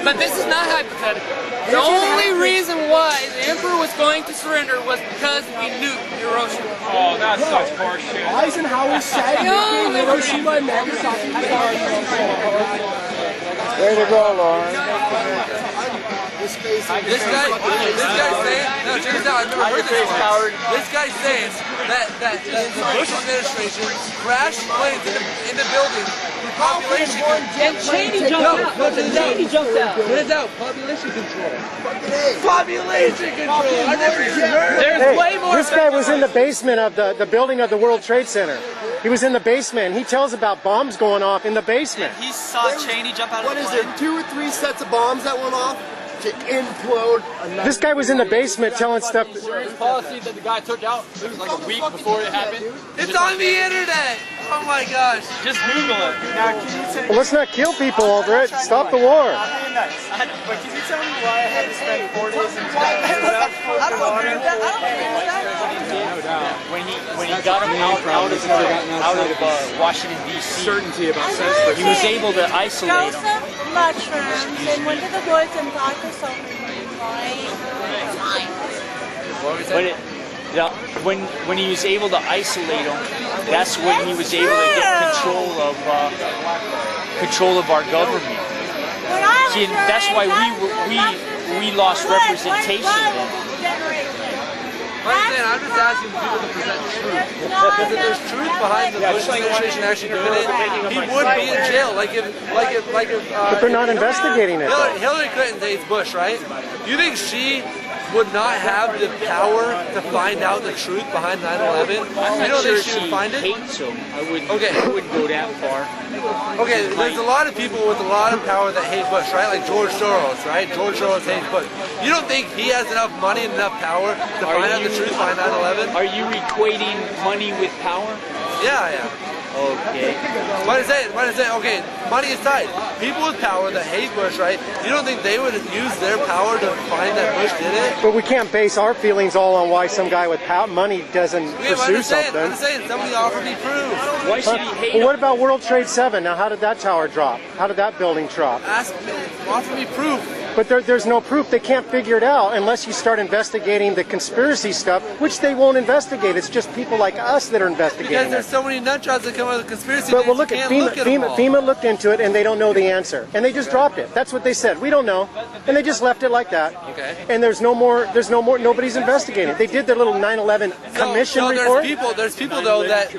But this is not hypothetical. The only reason why the Emperor was going to surrender was because we nuked Hiroshima. Oh, that's such horseshit. Eisenhower said Hiroshima and Nagasaki. Way to go, Lauren. This guy's saying, no, check this out, I've never heard this one. This guy's saying that the Bush administration crashed planes into buildings for population control. And Cheney jumped out. Cheney jumped out. What is that? Population control. Population control! I never even heard. There's way more. This guy was in the basement of the building of the World Trade Center. He was in the basement. He tells about bombs going off in the basement. He saw Cheney jump out of the plane. What is there, 2 or 3 sets of bombs that went off to implode another? This guy was in the basement telling stuff. Insurance policy that the guy took out, it was like a week before it happened. It's on the internet! Oh my gosh. Just Google it. Now, can you tell Well, let's not kill people over it. Stop the war. But can you tell me why I had to spend 4 days in I don't agree with that. I don't agree with that. When he got him out of Washington D.C., Certainty about censorship. he was able to isolate Grow him. some mushrooms and went to the woods and talked to so many But when he was able to isolate him, that's when he was able to get control of our government. See, and that's why we lost representation then. I'm just asking people to present truth. Because if there's truth behind the Bush administration actually doing it, he would be in jail. Like if But they're not investigating it. Hillary Clinton hates Bush, right? Do you think she would not have the power to find out the truth behind 9/11? You don't think she would find it? Hates him. I wouldn't go that far. Okay, there's a lot of people with a lot of power that hate Bush, right? Like George Soros, right? George Soros hates Bush. You don't think he has enough money and enough power to find out the truth behind 9/11? Are you equating money with power? Yeah, yeah. Okay. What is it? Okay, money aside, people with power that hate Bush, right? You don't think they would use their power to find that Bush did it? But we can't base our feelings all on why some guy with money doesn't pursue something. I'm saying, somebody offered me proof. Why should he hate Well, him? what about World Trade 7? Now, how did that tower drop? How did that building drop? Offer me proof. But there's no proof. They can't figure it out unless you start investigating the conspiracy stuff, which they won't investigate. It's just people like us that are investigating Because there's so many nut jobs that come out of the conspiracy. But well, look at FEMA looked into it and they don't know the answer, and they just dropped it. That's what they said. We don't know, and they just left it like that. Okay. And there's no more. Nobody's investigating it. They did their little 9/11 commission report. There's people though that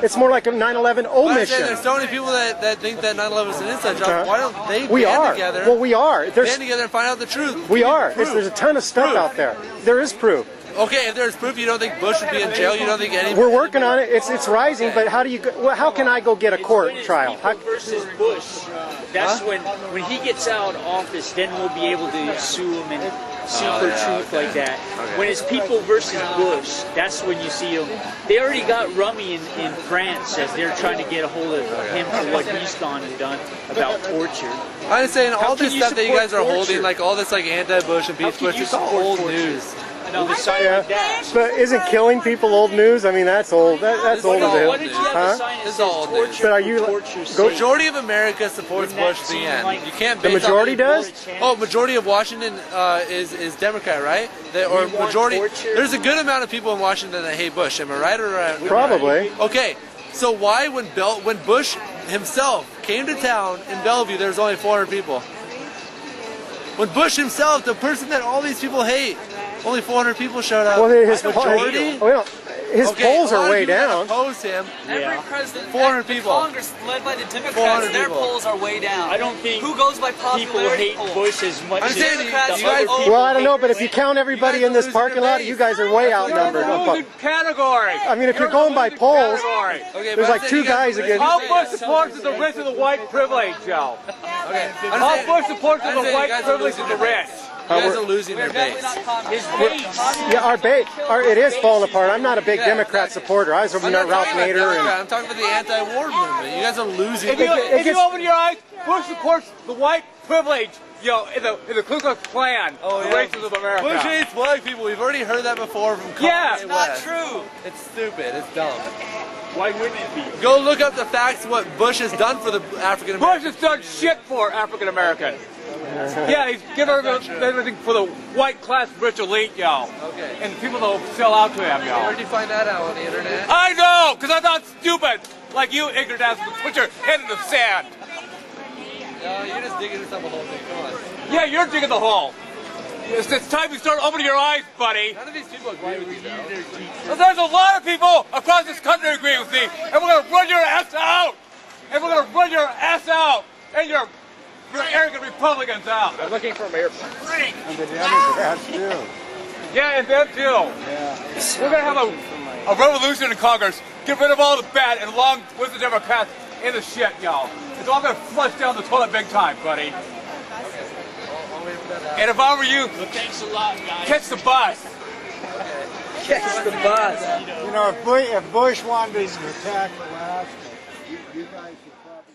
it's more like a 9/11 omission. There's so many people that think that 9/11 is an inside job. Why don't they We band are. together? Well, we are. Band together and find out the truth. We are. There's a ton of stuff out there. There is proof. Okay, if there's proof, you don't think Bush would be in jail? You don't think any? We're working on it. It's rising. But how do you? Well, how can I go get a court trial? Versus Bush. That's when he gets out of office, then we'll be able to sue him and sue for truth like that. When it's people versus Bush, that's when you see him. They already got Rummy in France as they're trying to get a hold of him for what he's gone and done about torture. I'm saying all this stuff that you guys are torture? holding, like all this like anti-Bush and peace Bush, it's all old news. No, like that. But isn't killing people old news? I mean, that's old. That's old as hell. What did you have a sign that This is all says old torture But are you for Majority of America supports Bush to the end. You can't. The majority does? Oh, majority of Washington is Democrat, right? Or majority. There's a good amount of people in Washington that hate Bush. Am I right or Probably. Okay. So why when Bush himself came to town in Bellevue, there was only 400 people. When Bush himself, the person that all these people hate, only 400 people showed up. Well, his majority. His polls are way down. Oppose him. Yeah. Every president, 400 people. Congress led by the 400 Democrats, their people. polls are way down. I don't think Who goes by people popularity hate polls? Bush as much I'm as saying the you guys- other people. Well, I don't know, but if you count everybody in this parking lot, you guys are way outnumbered. Category. I mean, if you're going by polls, Okay, there's but like I'm saying 2 you guys against. How Bush supports the rich and the white privilege, Joe? Okay. How Bush supports I'm the saying you white guys are privilege losing and the their rich? You guys are losing their base. His base. Yeah, our base, it is falling apart. I'm not a big Democrat supporter. I was over I'm there, not Ralph talking about Nader, Democrat. and I'm talking about the anti-war movement. You guys are losing. If you open your eyes, Bush supports the white privilege, in the Ku Klux Klan, the races of America. Bush hates black people. We've already heard that before from Kanye Yeah. West. It's Not true. It's stupid. It's dumb. Why wouldn't it be? Go look up the facts what Bush has done for the African Bush Americans. has done shit for African Americans. Yeah, he's giving everything for the white class rich elite, yo. Okay. And people that will sell out to him, yo. Where did you find that out on the internet? I know, because I'm not stupid like you ignorant ass who put your head in the sand. No, you're just digging yourself a hole, thing. Come on. Yeah, you're digging the hole. It's time you start opening your eyes, buddy. None of these people agree with you, though. Well, there's a lot of people across this country agree with me, and we're going to run your ass out. And we're going to run your ass out. And your arrogant Republicans out. I'm looking for my airplane. And the Democrats too. Yeah, and them too. Yeah. We're going to have a revolution in Congress. Get rid of all the bad and long with the Democrats in the shit, y'all. It's all going to flush down the toilet big time, buddy. And if I were you, Thanks a lot, guys. catch the bus. Catch the bus. You know, if Bush wanted to attack Alaska, you guys would probably...